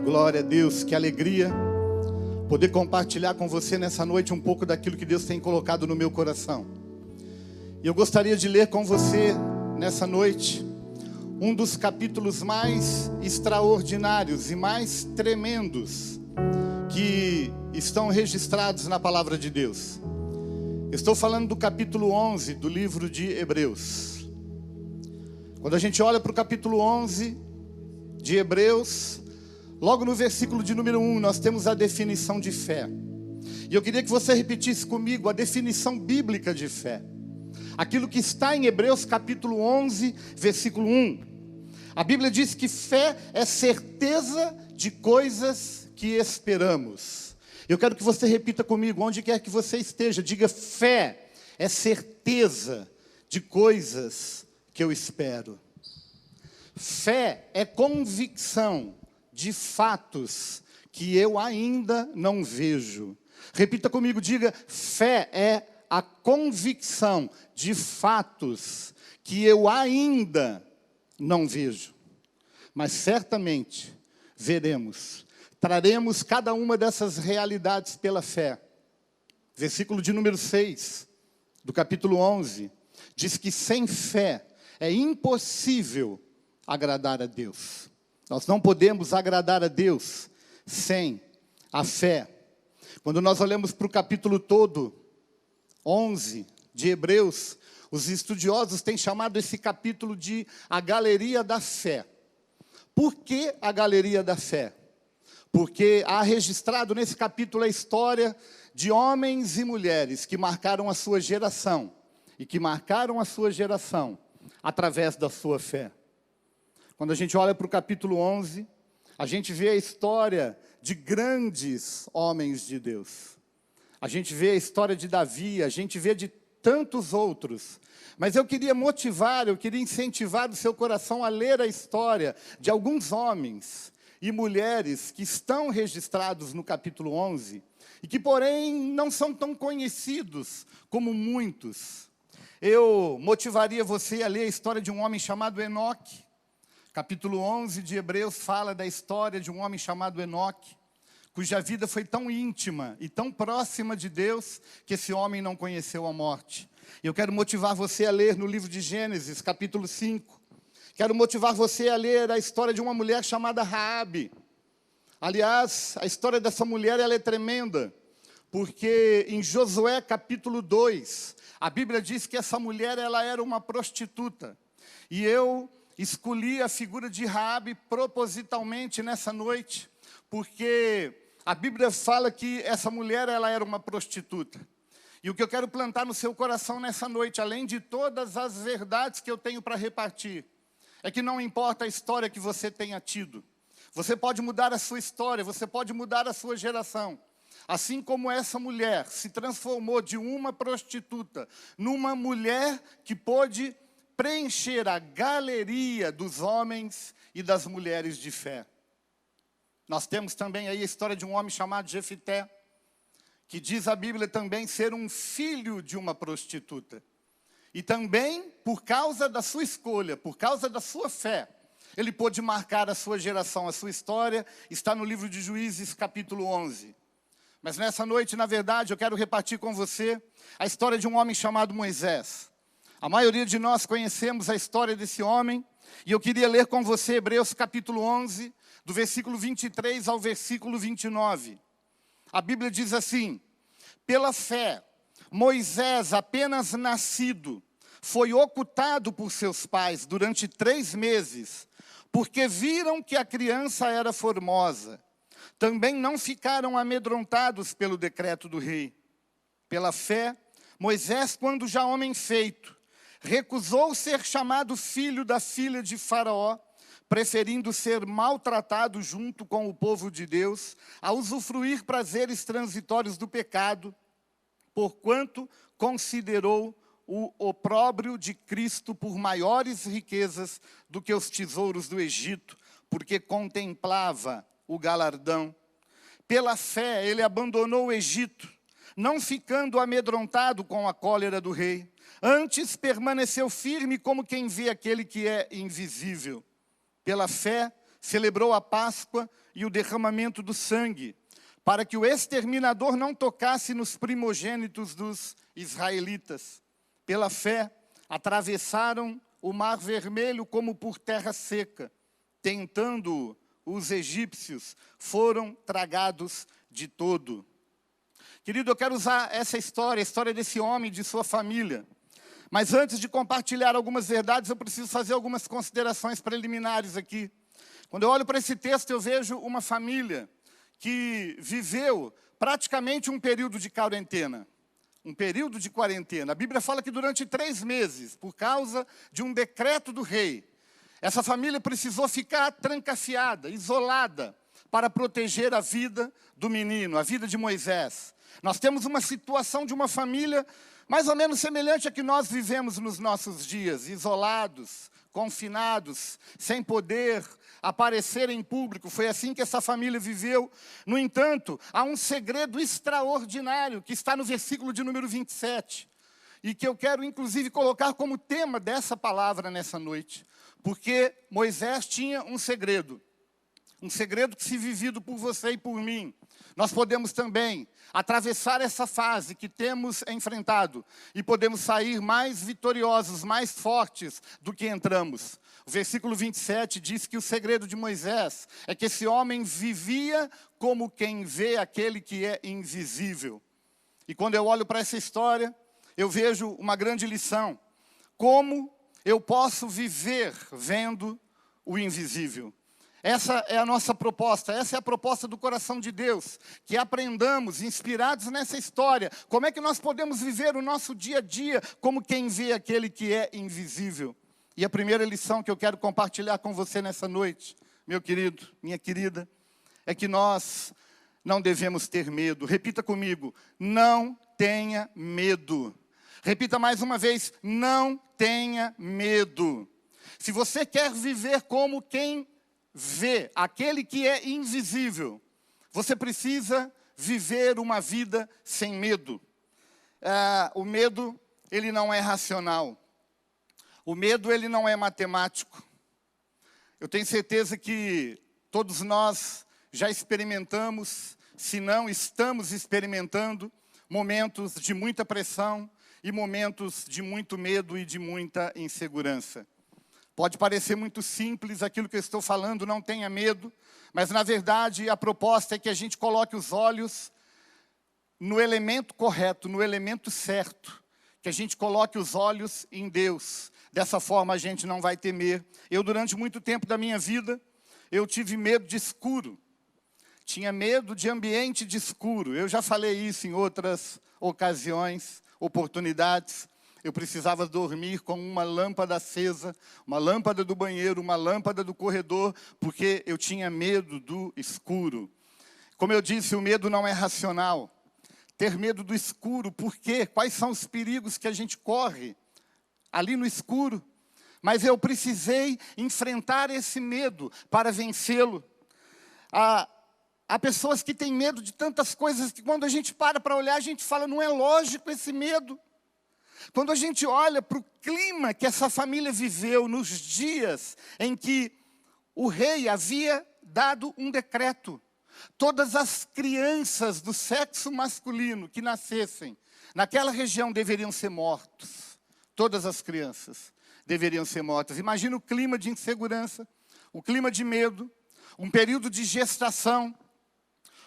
Glória a Deus, que alegria poder compartilhar com você nessa noite um pouco daquilo que Deus tem colocado no meu coração. E eu gostaria de ler com você nessa noite um dos capítulos mais extraordinários e mais tremendos que estão registrados na palavra de Deus. Eu estou falando do capítulo 11 do livro de Hebreus. Quando a gente olha para o capítulo 11 de Hebreus, logo no versículo de número 1, nós temos a definição de fé. E eu queria que você repetisse comigo a definição bíblica de fé. Aquilo que está em Hebreus capítulo 11, versículo 1. A Bíblia diz que fé é certeza de coisas que esperamos. Eu quero que você repita comigo, onde quer que você esteja. Diga: fé é certeza de coisas que eu espero. Fé é convicção de fatos que eu ainda não vejo. Repita comigo, diga: fé é a convicção de fatos que eu ainda não vejo. Mas certamente veremos, traremos cada uma dessas realidades pela fé. Versículo de número 6 do capítulo 11 diz que sem fé é impossível agradar a Deus. Nós não podemos agradar a Deus sem a fé. Quando nós olhamos para o capítulo todo, 11 de Hebreus, os estudiosos têm chamado esse capítulo de a galeria da fé. Por que a galeria da fé? Porque há registrado nesse capítulo a história de homens e mulheres que marcaram a sua geração, e que marcaram a sua geração através da sua fé. Quando a gente olha para o capítulo 11, a gente vê a história de grandes homens de Deus. A gente vê a história de Davi, a gente vê de tantos outros. Mas eu queria motivar, eu queria incentivar o seu coração a ler a história de alguns homens e mulheres que estão registrados no capítulo 11 e que, porém, não são tão conhecidos como muitos. Eu motivaria você a ler a história de um homem chamado Enoque. Capítulo 11 de Hebreus fala da história de um homem chamado Enoque, cuja vida foi tão íntima e tão próxima de Deus, que esse homem não conheceu a morte. Eu quero motivar você a ler no livro de Gênesis, capítulo 5. Quero motivar você a ler a história de uma mulher chamada Raabe. Aliás, a história dessa mulher ela é tremenda, porque em Josué, capítulo 2, a Bíblia diz que essa mulher ela era uma prostituta. E eu escolhi a figura de Raabe propositalmente nessa noite, porque a Bíblia fala que essa mulher ela era uma prostituta. E o que eu quero plantar no seu coração nessa noite, além de todas as verdades que eu tenho para repartir, é que não importa a história que você tenha tido. Você pode mudar a sua história, você pode mudar a sua geração. Assim como essa mulher se transformou de uma prostituta numa mulher que pôde preencher a galeria dos homens e das mulheres de fé. Nós temos também aí a história de um homem chamado Jefité, que diz a Bíblia também ser um filho de uma prostituta. E também, por causa da sua escolha, por causa da sua fé, ele pôde marcar a sua geração. A sua história está no livro de Juízes, capítulo 11. Mas nessa noite, na verdade, eu quero repartir com você a história de um homem chamado Moisés. A maioria de nós conhecemos a história desse homem, e eu queria ler com você Hebreus capítulo 11, do versículo 23 ao versículo 29. A Bíblia diz assim: pela fé, Moisés, apenas nascido, foi ocultado por seus pais durante 3 meses, porque viram que a criança era formosa. Também não ficaram amedrontados pelo decreto do rei. Pela fé, Moisés, quando já homem feito, recusou ser chamado filho da filha de Faraó, preferindo ser maltratado junto com o povo de Deus, a usufruir prazeres transitórios do pecado, porquanto considerou o opróbrio de Cristo por maiores riquezas do que os tesouros do Egito, porque contemplava o galardão. Pela fé, ele abandonou o Egito, não ficando amedrontado com a cólera do rei. Antes permaneceu firme como quem vê aquele que é invisível. Pela fé, celebrou a Páscoa e o derramamento do sangue, para que o exterminador não tocasse nos primogênitos dos israelitas. Pela fé, atravessaram o Mar Vermelho como por terra seca. Tentando os egípcios, foram tragados de todo. Querido, eu quero usar essa história, a história desse homem e de sua família. Mas antes de compartilhar algumas verdades, eu preciso fazer algumas considerações preliminares aqui. Quando eu olho para esse texto, eu vejo uma família que viveu praticamente um período de quarentena. Um período de quarentena. A Bíblia fala que durante 3 meses, por causa de um decreto do rei, essa família precisou ficar trancafiada, isolada, para proteger a vida do menino, a vida de Moisés. Nós temos uma situação de uma família mais ou menos semelhante à que nós vivemos nos nossos dias, isolados, confinados, sem poder aparecer em público. Foi assim que essa família viveu. No entanto, há um segredo extraordinário que está no versículo de número 27, e que eu quero, inclusive, colocar como tema dessa palavra nessa noite, porque Moisés tinha um segredo que se vivido por você e por mim. Nós podemos também atravessar essa fase que temos enfrentado e podemos sair mais vitoriosos, mais fortes do que entramos. O versículo 27 diz que o segredo de Moisés é que esse homem vivia como quem vê aquele que é invisível. E quando eu olho para essa história, eu vejo uma grande lição. Como eu posso viver vendo o invisível? Essa é a nossa proposta, essa é a proposta do coração de Deus, que aprendamos, inspirados nessa história, como é que nós podemos viver o nosso dia a dia como quem vê aquele que é invisível. E a primeira lição que eu quero compartilhar com você nessa noite, meu querido, minha querida, é que nós não devemos ter medo. Repita comigo, não tenha medo. Repita mais uma vez, não tenha medo. Se você quer viver como quem vê aquele que é invisível, você precisa viver uma vida sem medo. O medo, ele não é racional. O medo, ele não é matemático. Eu tenho certeza que todos nós já experimentamos, se não estamos experimentando, momentos de muita pressão e momentos de muito medo e de muita insegurança. Pode parecer muito simples aquilo que eu estou falando, não tenha medo, mas na verdade a proposta é que a gente coloque os olhos no elemento correto, no elemento certo, que a gente coloque os olhos em Deus. Dessa forma a gente não vai temer. Eu, durante muito tempo da minha vida, eu tive medo de escuro. Tinha medo de ambiente de escuro. Eu já falei isso em outras ocasiões, oportunidades. Eu precisava dormir com uma lâmpada acesa, uma lâmpada do banheiro, uma lâmpada do corredor, porque eu tinha medo do escuro. Como eu disse, o medo não é racional. Ter medo do escuro, por quê? Quais são os perigos que a gente corre ali no escuro? Mas eu precisei enfrentar esse medo para vencê-lo. Há pessoas que têm medo de tantas coisas que quando a gente para olhar, a gente fala, não é lógico esse medo. Quando a gente olha para o clima que essa família viveu nos dias em que o rei havia dado um decreto, todas as crianças do sexo masculino que nascessem naquela região deveriam ser mortos. Todas as crianças deveriam ser mortas. Imagina o clima de insegurança, o clima de medo, um período de gestação.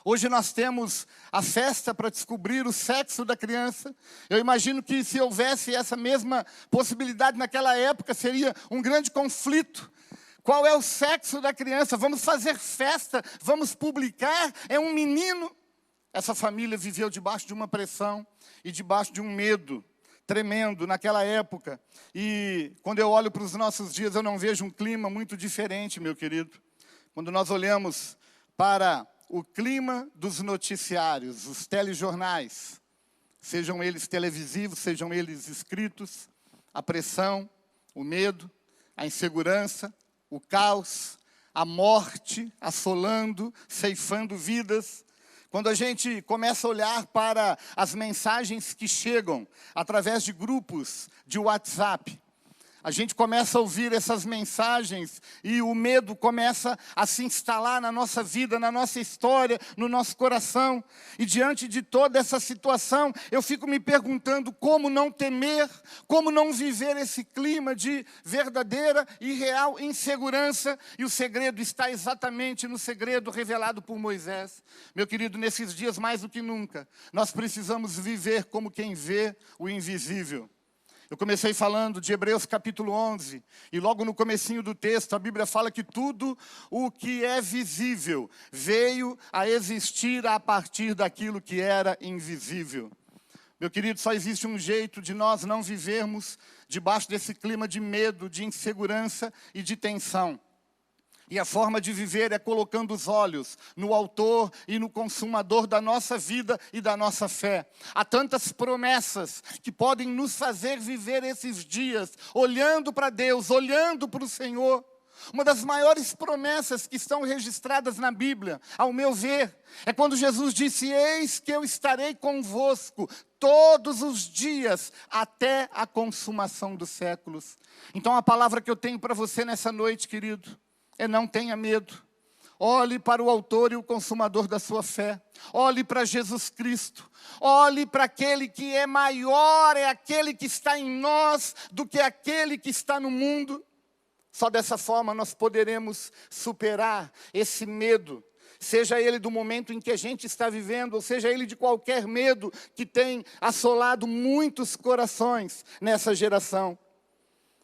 Hoje nós temos a festa para descobrir o sexo da criança. Eu imagino que se houvesse essa mesma possibilidade naquela época, seria um grande conflito. Qual é o sexo da criança? Vamos fazer festa, vamos publicar, é um menino. Essa família viveu debaixo de uma pressão e debaixo de um medo tremendo naquela época. E quando eu olho para os nossos dias, eu não vejo um clima muito diferente, meu querido. Quando nós olhamos para o clima dos noticiários, os telejornais, sejam eles televisivos, sejam eles escritos, a pressão, o medo, a insegurança, o caos, a morte assolando, ceifando vidas. Quando a gente começa a olhar para as mensagens que chegam através de grupos de WhatsApp, A gente começa a ouvir essas mensagens e o medo começa a se instalar na nossa vida, na nossa história, no nosso coração. E diante de toda essa situação, eu fico me perguntando como não temer, como não viver esse clima de verdadeira e real insegurança. E o segredo está exatamente no segredo revelado por Moisés. Meu querido, nesses dias mais do que nunca, nós precisamos viver como quem vê o invisível. Eu comecei falando de Hebreus capítulo 11, e logo no comecinho do texto, a Bíblia fala que tudo o que é visível veio a existir a partir daquilo que era invisível. Meu querido, só existe um jeito de nós não vivermos debaixo desse clima de medo, de insegurança e de tensão. E a forma de viver é colocando os olhos no autor e no consumador da nossa vida e da nossa fé. Há tantas promessas que podem nos fazer viver esses dias, olhando para Deus, olhando para o Senhor. Uma das maiores promessas que estão registradas na Bíblia, ao meu ver, é quando Jesus disse: eis que eu estarei convosco todos os dias, até a consumação dos séculos. Então a palavra que eu tenho para você nessa noite, querido, não tenha medo. Olhe para o autor e o consumador da sua fé. Olhe para Jesus Cristo. Olhe para aquele que é maior, é aquele que está em nós do que aquele que está no mundo. Só dessa forma nós poderemos superar esse medo. Seja ele do momento em que a gente está vivendo, ou seja ele de qualquer medo que tem assolado muitos corações nessa geração.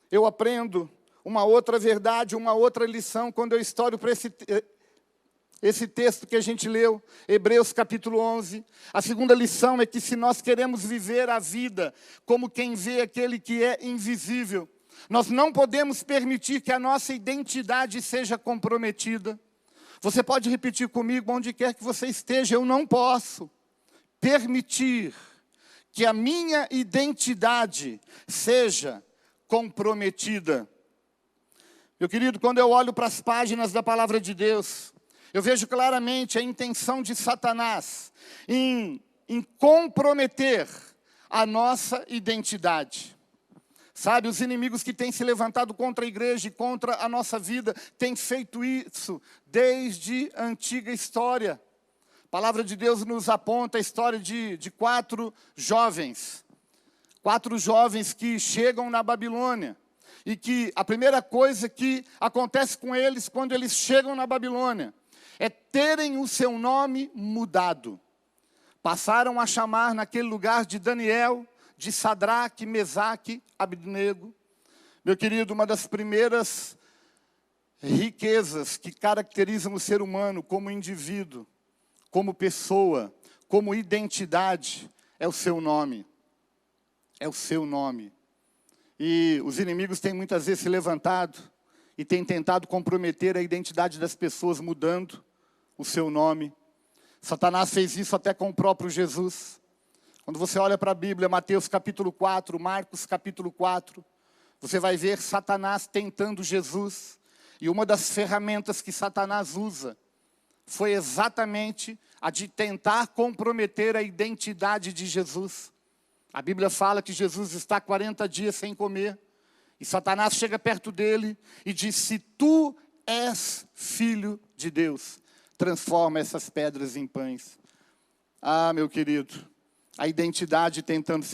Eu aprendo uma outra verdade, uma outra lição, quando eu estudo para esse texto que a gente leu, Hebreus capítulo 11. A segunda lição é que se nós queremos viver a vida como quem vê aquele que é invisível, nós não podemos permitir que a nossa identidade seja comprometida. Você pode repetir comigo, onde quer que você esteja: eu não posso permitir que a minha identidade seja comprometida. Meu querido, quando eu olho para as páginas da palavra de Deus, eu vejo claramente a intenção de Satanás em comprometer a nossa identidade. Sabe, os inimigos que têm se levantado contra a igreja e contra a nossa vida têm feito isso desde a antiga história. A palavra de Deus nos aponta a história de 4 jovens. 4 jovens que chegam na Babilônia. E que a primeira coisa que acontece com eles quando eles chegam na Babilônia é terem o seu nome mudado. Passaram a chamar naquele lugar de Daniel, de Sadraque, Mesaque, Abednego. Meu querido, uma das primeiras riquezas que caracterizam o ser humano como indivíduo, como pessoa, como identidade, é o seu nome. É o seu nome. E os inimigos têm muitas vezes se levantado e têm tentado comprometer a identidade das pessoas mudando o seu nome. Satanás fez isso até com o próprio Jesus. Quando você olha para a Bíblia, Mateus capítulo 4, Marcos capítulo 4, você vai ver Satanás tentando Jesus. E uma das ferramentas que Satanás usa foi exatamente a de tentar comprometer a identidade de Jesus. A Bíblia fala que Jesus está 40 dias sem comer. E Satanás chega perto dele e diz: se tu és filho de Deus, transforma essas pedras em pães. Ah, meu querido, a identidade tentando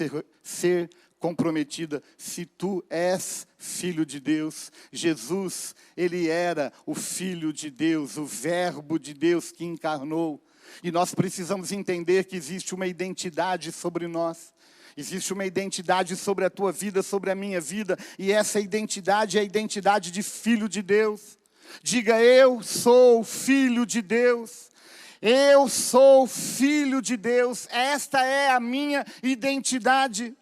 ser comprometida. Se tu és filho de Deus, Jesus, ele era o Filho de Deus, o Verbo de Deus que encarnou. E nós precisamos entender que existe uma identidade sobre nós. Existe uma identidade sobre a tua vida, sobre a minha vida, e essa identidade é a identidade de filho de Deus. Diga: eu sou filho de Deus. Eu sou filho de Deus. Esta é a minha identidade.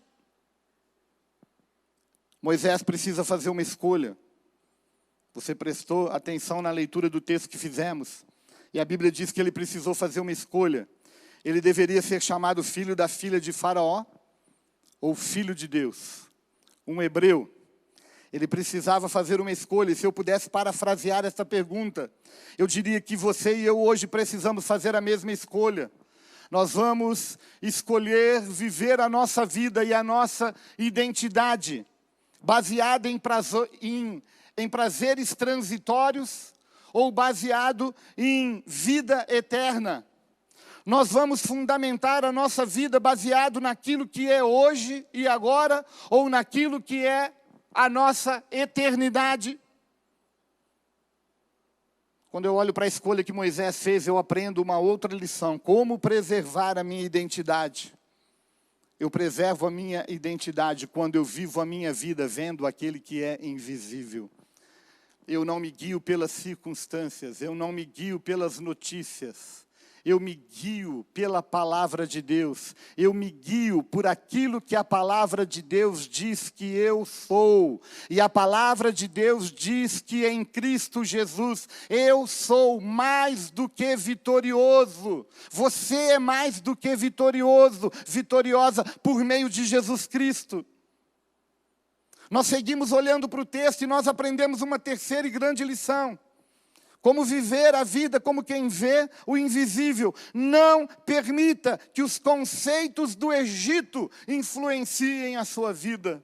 Moisés precisa fazer uma escolha. Você prestou atenção na leitura do texto que fizemos? E a Bíblia diz que ele precisou fazer uma escolha. Ele deveria ser chamado filho da filha de Faraó, ou filho de Deus. Um hebreu. Ele precisava fazer uma escolha. E se eu pudesse parafrasear essa pergunta, eu diria que você e eu hoje precisamos fazer a mesma escolha. Nós vamos escolher viver a nossa vida e a nossa identidade Baseado em prazeres transitórios ou baseado em vida eterna? Nós vamos fundamentar a nossa vida baseado naquilo que é hoje e agora ou naquilo que é a nossa eternidade? Quando eu olho para a escolha que Moisés fez, eu aprendo uma outra lição: como preservar a minha identidade. Eu preservo a minha identidade quando eu vivo a minha vida vendo aquele que é invisível. Eu não me guio pelas circunstâncias, eu não me guio pelas notícias. Eu me guio pela palavra de Deus. Eu me guio por aquilo que a palavra de Deus diz que eu sou. E a palavra de Deus diz que em Cristo Jesus eu sou mais do que vitorioso. Você é mais do que vitorioso, vitoriosa por meio de Jesus Cristo. Nós seguimos olhando para o texto e nós aprendemos uma terceira e grande lição. Como viver a vida como quem vê o invisível. Não permita que os conceitos do Egito influenciem a sua vida.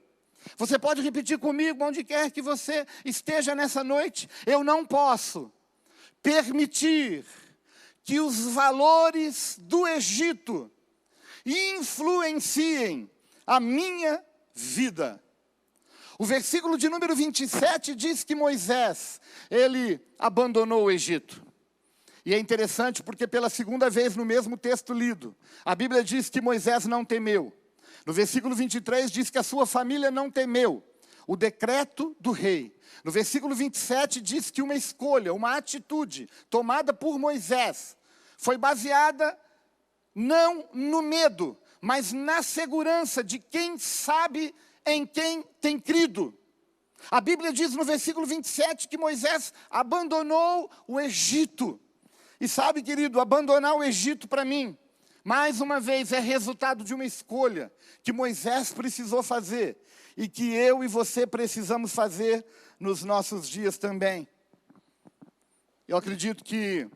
Você pode repetir comigo, onde quer que você esteja nessa noite. Eu não posso permitir que os valores do Egito influenciem a minha vida. O versículo de número 27 diz que Moisés, ele abandonou o Egito. E é interessante porque pela segunda vez no mesmo texto lido, a Bíblia diz que Moisés não temeu. No versículo 23 diz que a sua família não temeu o decreto do rei. No versículo 27 diz que uma escolha, uma atitude tomada por Moisés foi baseada não no medo, mas na segurança de quem sabe em quem tem crido. A Bíblia diz no versículo 27 que Moisés abandonou o Egito. E sabe, querido, abandonar o Egito para mim, mais uma vez, é resultado de uma escolha que Moisés precisou fazer e que eu e você precisamos fazer nos nossos dias também. Eu acredito que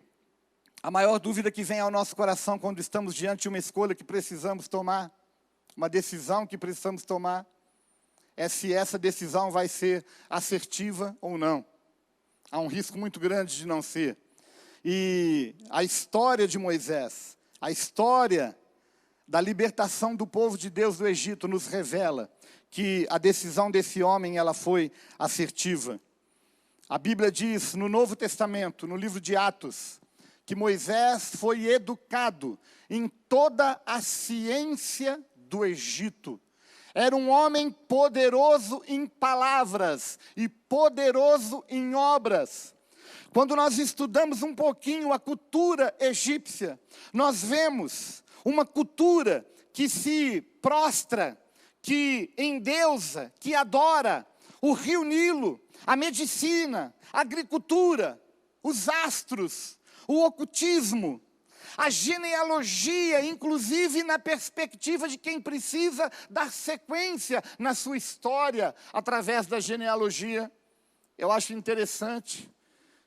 a maior dúvida que vem ao nosso coração quando estamos diante de uma escolha que precisamos tomar, uma decisão que precisamos tomar, é se essa decisão vai ser assertiva ou não. Há um risco muito grande de não ser. E a história de Moisés, a história da libertação do povo de Deus do Egito nos revela que a decisão desse homem ela foi assertiva. A Bíblia diz no Novo Testamento, no livro de Atos, que Moisés foi educado em toda a ciência do Egito. Era um homem poderoso em palavras e poderoso em obras. Quando nós estudamos um pouquinho a cultura egípcia, nós vemos uma cultura que se prostra, que endeusa, que adora o rio Nilo, a medicina, a agricultura, os astros, o ocultismo, a genealogia, inclusive na perspectiva de quem precisa dar sequência na sua história através da genealogia. Eu acho interessante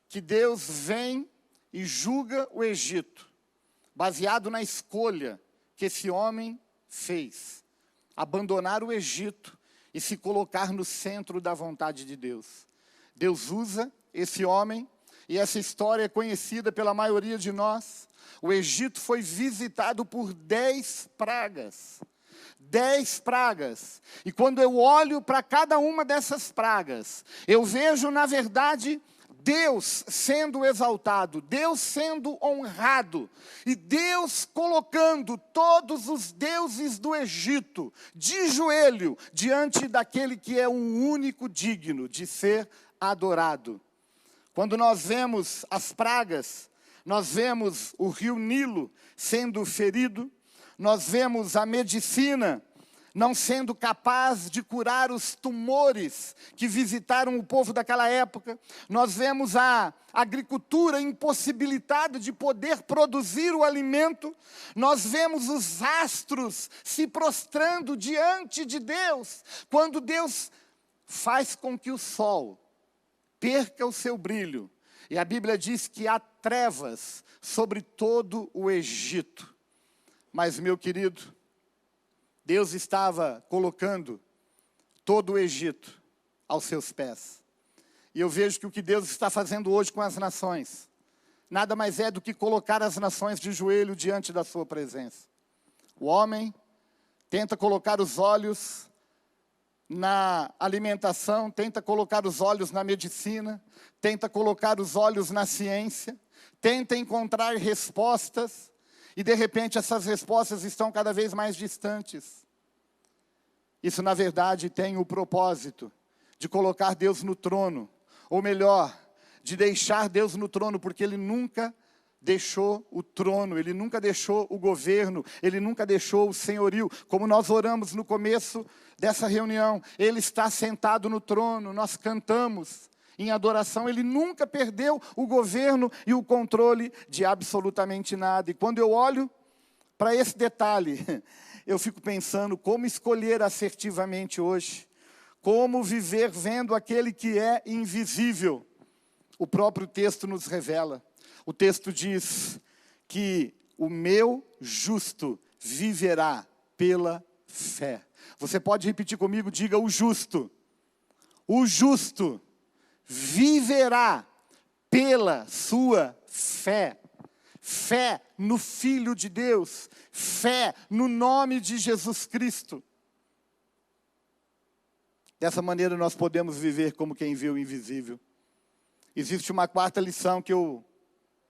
que Deus vem e julga o Egito, baseado na escolha que esse homem fez. Abandonar o Egito e se colocar no centro da vontade de Deus. Deus usa esse homem, e essa história é conhecida pela maioria de nós. O Egito foi visitado por 10 pragas. 10 pragas. E quando eu olho para cada uma dessas pragas, eu vejo, na verdade, Deus sendo exaltado, Deus sendo honrado, e Deus colocando todos os deuses do Egito de joelho diante daquele que é o único digno de ser adorado. Quando nós vemos as pragas, nós vemos o rio Nilo sendo ferido, nós vemos a medicina não sendo capaz de curar os tumores que visitaram o povo daquela época. Nós vemos a agricultura impossibilitada de poder produzir o alimento. Nós vemos os astros se prostrando diante de Deus, quando Deus faz com que o sol perca o seu brilho. E a Bíblia diz que há trevas sobre todo o Egito. Mas, meu querido, Deus estava colocando todo o Egito aos seus pés. E eu vejo que o que Deus está fazendo hoje com as nações, nada mais é do que colocar as nações de joelho diante da sua presença. O homem tenta colocar os olhos na alimentação, tenta colocar os olhos na medicina, tenta colocar os olhos na ciência, tenta encontrar respostas, e de repente essas respostas estão cada vez mais distantes. Isso na verdade tem o propósito de colocar Deus no trono, ou melhor, de deixar Deus no trono, porque Ele nunca deixou o trono, Ele nunca deixou o governo, Ele nunca deixou o senhorio. Como nós oramos no começo dessa reunião, Ele está sentado no trono, nós cantamos em adoração, Ele nunca perdeu o governo e o controle de absolutamente nada. E quando eu olho para esse detalhe, eu fico pensando como escolher assertivamente hoje, como viver vendo aquele que é invisível. O próprio texto nos revela. O texto diz que o meu justo viverá pela fé. Você pode repetir comigo? Diga: o justo. O justo viverá pela sua fé. Fé no Filho de Deus. Fé no nome de Jesus Cristo. Dessa maneira nós podemos viver como quem vê o invisível. Existe uma quarta lição que eu,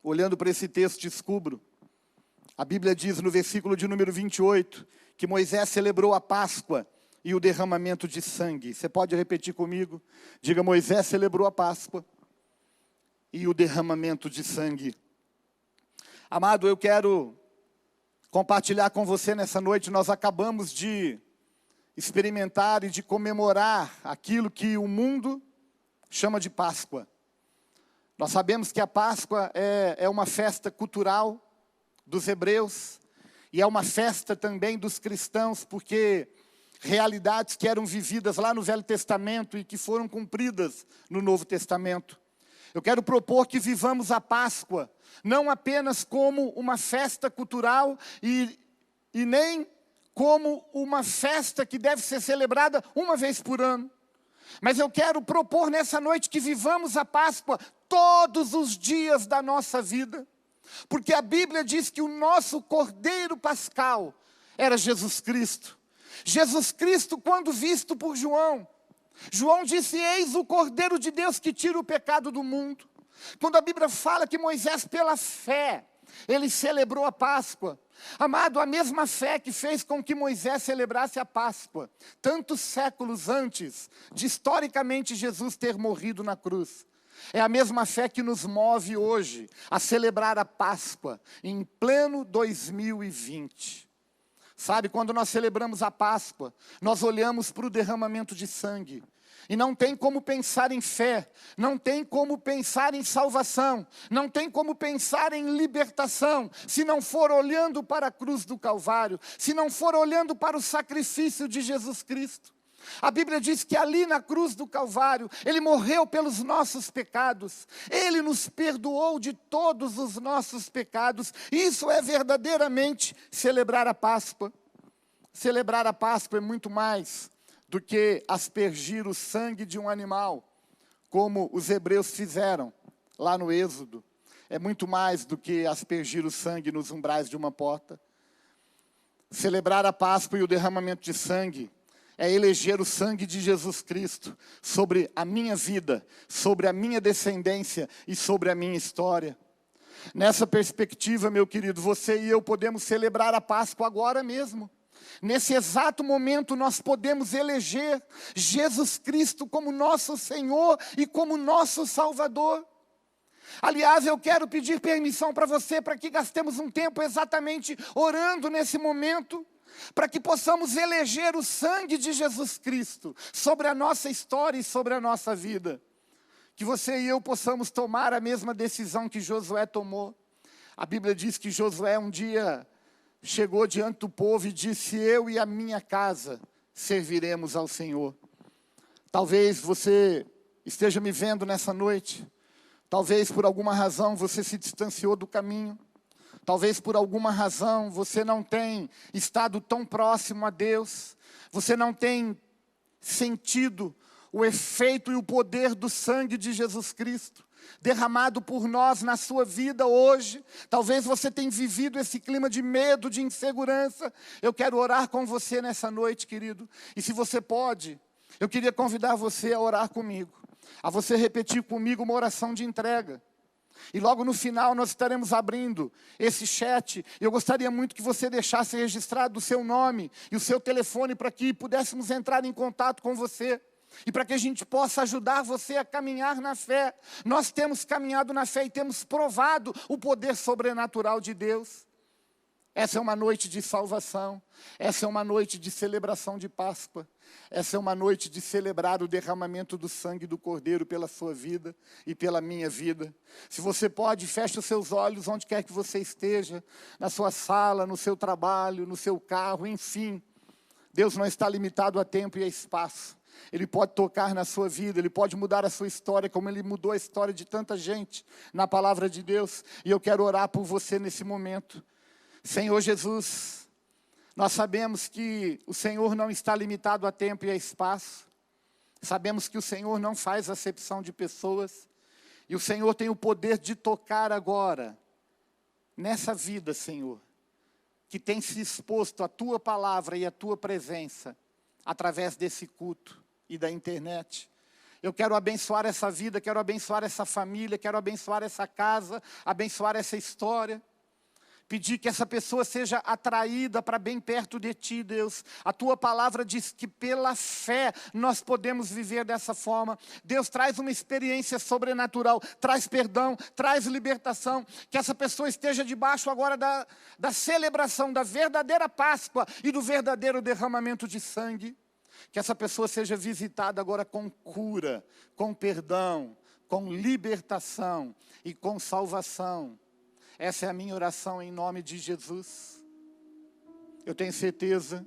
olhando para esse texto, descubro. A Bíblia diz no versículo de número 28, que Moisés celebrou a Páscoa e o derramamento de sangue. Você pode repetir comigo? Diga: Moisés celebrou a Páscoa e o derramamento de sangue. Amado, eu quero compartilhar com você nessa noite. Nós acabamos de experimentar e de comemorar aquilo que o mundo chama de Páscoa. Nós sabemos que a Páscoa é uma festa cultural dos hebreus, e é uma festa também dos cristãos, porque realidades que eram vividas lá no Velho Testamento e que foram cumpridas no Novo Testamento. Eu quero propor que vivamos a Páscoa, não apenas como uma festa cultural e nem como uma festa que deve ser celebrada uma vez por ano. Mas eu quero propor nessa noite que vivamos a Páscoa todos os dias da nossa vida. Porque a Bíblia diz que o nosso Cordeiro Pascal era Jesus Cristo. Jesus Cristo, quando visto por João, João disse: eis o Cordeiro de Deus que tira o pecado do mundo. Quando a Bíblia fala que Moisés, pela fé, ele celebrou a Páscoa. Amado, a mesma fé que fez com que Moisés celebrasse a Páscoa, tantos séculos antes de historicamente Jesus ter morrido na cruz, é a mesma fé que nos move hoje a celebrar a Páscoa em pleno 2020. Sabe, quando nós celebramos a Páscoa, nós olhamos para o derramamento de sangue. E não tem como pensar em fé, não tem como pensar em salvação, não tem como pensar em libertação, se não for olhando para a cruz do Calvário, se não for olhando para o sacrifício de Jesus Cristo. A Bíblia diz que ali na cruz do Calvário, Ele morreu pelos nossos pecados, Ele nos perdoou de todos os nossos pecados. Isso é verdadeiramente celebrar a Páscoa. Celebrar a Páscoa é muito mais do que aspergir o sangue de um animal, como os hebreus fizeram lá no Êxodo. É muito mais do que aspergir o sangue nos umbrais de uma porta. Celebrar a Páscoa e o derramamento de sangue é eleger o sangue de Jesus Cristo sobre a minha vida, sobre a minha descendência e sobre a minha história. Nessa perspectiva, meu querido, você e eu podemos celebrar a Páscoa agora mesmo. Nesse exato momento nós podemos eleger Jesus Cristo como nosso Senhor e como nosso Salvador. Aliás, eu quero pedir permissão para você, para que gastemos um tempo exatamente orando nesse momento, para que possamos eleger o sangue de Jesus Cristo sobre a nossa história e sobre a nossa vida. Que você e eu possamos tomar a mesma decisão que Josué tomou. A Bíblia diz que Josué um dia chegou diante do povo e disse: eu e a minha casa serviremos ao Senhor. Talvez você esteja me vendo nessa noite. Talvez por alguma razão você se distanciou do caminho. Talvez por alguma razão você não tenha estado tão próximo a Deus. Você não tem sentido o efeito e o poder do sangue de Jesus Cristo, derramado por nós na sua vida hoje. Talvez você tenha vivido esse clima de medo, de insegurança. Eu quero orar com você nessa noite, querido. E se você pode, eu queria convidar você a orar comigo, a você repetir comigo uma oração de entrega. E logo no final nós estaremos abrindo esse chat. Eu gostaria muito que você deixasse registrado o seu nome e o seu telefone para que pudéssemos entrar em contato com você. E para que a gente possa ajudar você a caminhar na fé. Nós temos caminhado na fé e temos provado o poder sobrenatural de Deus. Essa é uma noite de salvação. Essa é uma noite de celebração de Páscoa. Essa é uma noite de celebrar o derramamento do sangue do Cordeiro pela sua vida e pela minha vida. Se você pode, feche os seus olhos onde quer que você esteja, na sua sala, no seu trabalho, no seu carro, enfim. Deus não está limitado a tempo e a espaço. Ele pode tocar na sua vida, Ele pode mudar a sua história, como Ele mudou a história de tanta gente na palavra de Deus. E eu quero orar por você nesse momento. Senhor Jesus, nós sabemos que o Senhor não está limitado a tempo e a espaço. Sabemos que o Senhor não faz acepção de pessoas. E o Senhor tem o poder de tocar agora, nessa vida, Senhor, que tem se exposto à Tua palavra e à Tua presença, através desse culto e da internet. Eu quero abençoar essa vida, quero abençoar essa família, quero abençoar essa casa, abençoar essa história. Pedir que essa pessoa seja atraída para bem perto de Ti, Deus. A Tua palavra diz que pela fé nós podemos viver dessa forma. Deus, traz uma experiência sobrenatural, traz perdão, traz libertação. Que essa pessoa esteja debaixo agora da celebração da verdadeira Páscoa e do verdadeiro derramamento de sangue. Que essa pessoa seja visitada agora com cura, com perdão, com libertação e com salvação. Essa é a minha oração em nome de Jesus. Eu tenho certeza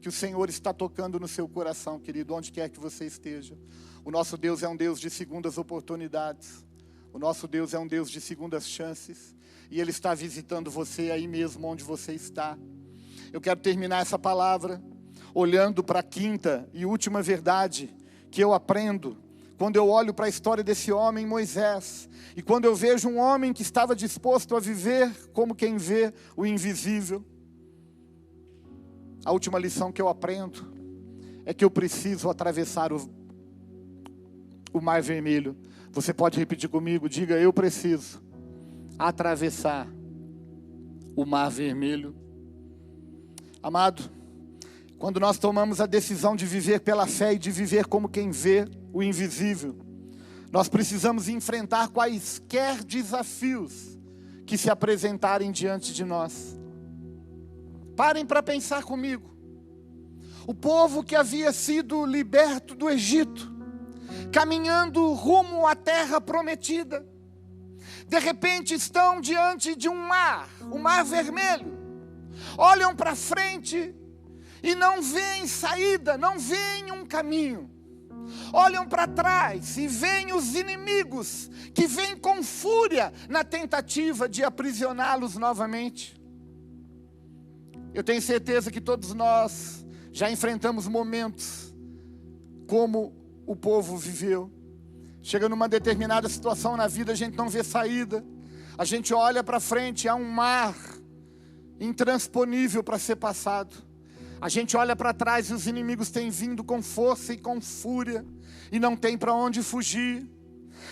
que o Senhor está tocando no seu coração, querido, onde quer que você esteja. O nosso Deus é um Deus de segundas oportunidades. O nosso Deus é um Deus de segundas chances. E Ele está visitando você aí mesmo onde você está. Eu quero terminar essa palavra olhando para a quinta e última verdade que eu aprendo quando eu olho para a história desse homem, Moisés, e quando eu vejo um homem que estava disposto a viver como quem vê o invisível. A última lição que eu aprendo é que eu preciso atravessar o Mar Vermelho. Você pode repetir comigo? Diga: eu preciso atravessar o Mar Vermelho. Amado, quando nós tomamos a decisão de viver pela fé e de viver como quem vê o invisível, nós precisamos enfrentar quaisquer desafios que se apresentarem diante de nós. Parem para pensar comigo. O povo que havia sido liberto do Egito, caminhando rumo à terra prometida, de repente estão diante de um mar, o Mar Vermelho. Olham para frente e não veem saída, não veem um caminho. Olham para trás e veem os inimigos que vêm com fúria na tentativa de aprisioná-los novamente. Eu tenho certeza que todos nós já enfrentamos momentos como o povo viveu. Chega numa determinada situação na vida, a gente não vê saída. A gente olha para frente, há um mar intransponível para ser passado. A gente olha para trás e os inimigos têm vindo com força e com fúria, e não tem para onde fugir.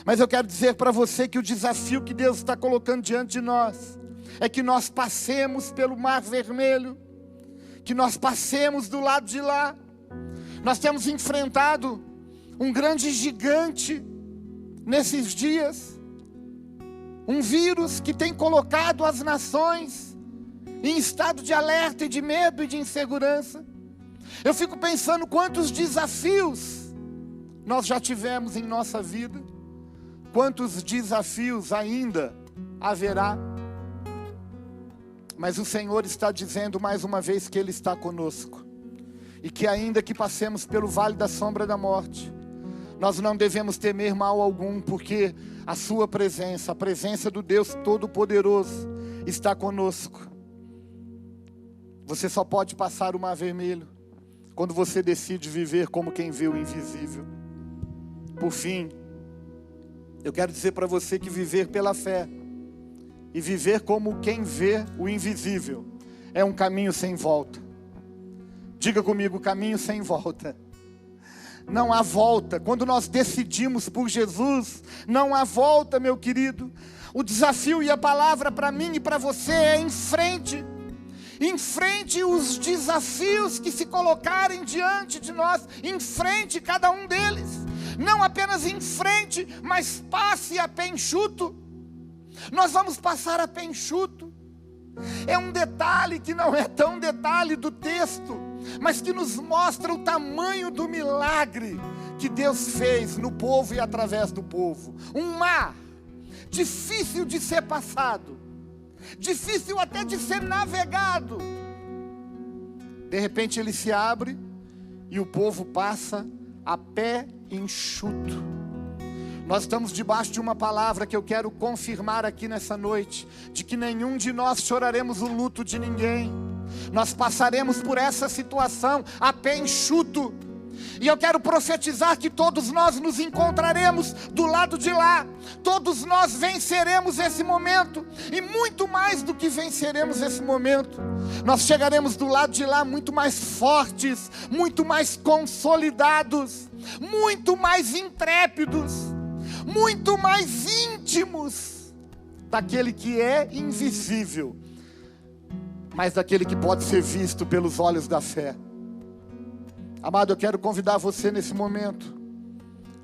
Mas eu quero dizer para você que o desafio que Deus está colocando diante de nós é que nós passemos pelo Mar Vermelho, que nós passemos do lado de lá. Nós temos enfrentado um grande gigante nesses dias, um vírus que tem colocado as nações em estado de alerta e de medo e de insegurança. Eu fico pensando quantos desafios nós já tivemos em nossa vida, quantos desafios ainda haverá. Mas o Senhor está dizendo mais uma vez que Ele está conosco, e que ainda que passemos pelo vale da sombra da morte, nós não devemos temer mal algum, porque a sua presença, a presença do Deus Todo-Poderoso está conosco. Você só pode passar o Mar Vermelho quando você decide viver como quem vê o invisível. Por fim, eu quero dizer para você que viver pela fé e viver como quem vê o invisível é um caminho sem volta. Diga comigo, caminho sem volta. Não há volta. Quando nós decidimos por Jesus, não há volta, meu querido. O desafio e a palavra para mim e para você é em frente. Enfrente os desafios que se colocarem diante de nós. Enfrente cada um deles. Não apenas em frente, mas passe a pé enxuto. Nós vamos passar a pé enxuto. É um detalhe que não é tão detalhe do texto, mas que nos mostra o tamanho do milagre que Deus fez no povo e através do povo. Um mar difícil de ser passado, difícil até de ser navegado. De repente ele se abre e o povo passa a pé enxuto. Nós estamos debaixo de uma palavra que eu quero confirmar aqui nessa noite, de que nenhum de nós choraremos o luto de ninguém. Nós passaremos por essa situação a pé enxuto. E eu quero profetizar que todos nós nos encontraremos do lado de lá. Todos nós venceremos esse momento. E muito mais do que venceremos esse momento, nós chegaremos do lado de lá muito mais fortes, muito mais consolidados, muito mais intrépidos, muito mais íntimos daquele que é invisível, mas daquele que pode ser visto pelos olhos da fé. Amado, eu quero convidar você nesse momento.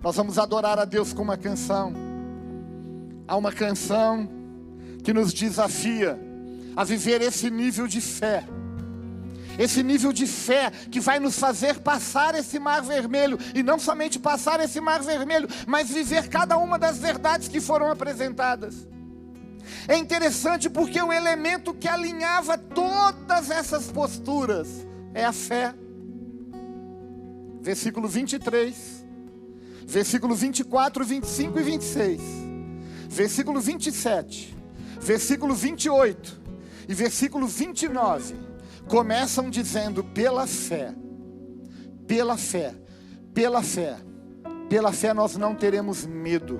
Nós vamos adorar a Deus com uma canção. Há uma canção que nos desafia a viver esse nível de fé. Esse nível de fé que vai nos fazer passar esse mar vermelho. E não somente passar esse mar vermelho, mas viver cada uma das verdades que foram apresentadas. É interessante porque o elemento que alinhava todas essas posturas é a fé. Versículo 23, versículo 24, 25 e 26, versículo 27, versículo 28 e versículo 29, começam dizendo: pela fé, pela fé, pela fé, pela fé nós não teremos medo,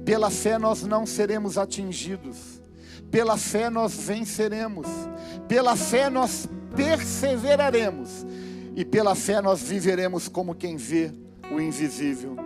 pela fé nós não seremos atingidos, pela fé nós venceremos, pela fé nós perseveraremos, e pela fé nós viveremos como quem vê o invisível.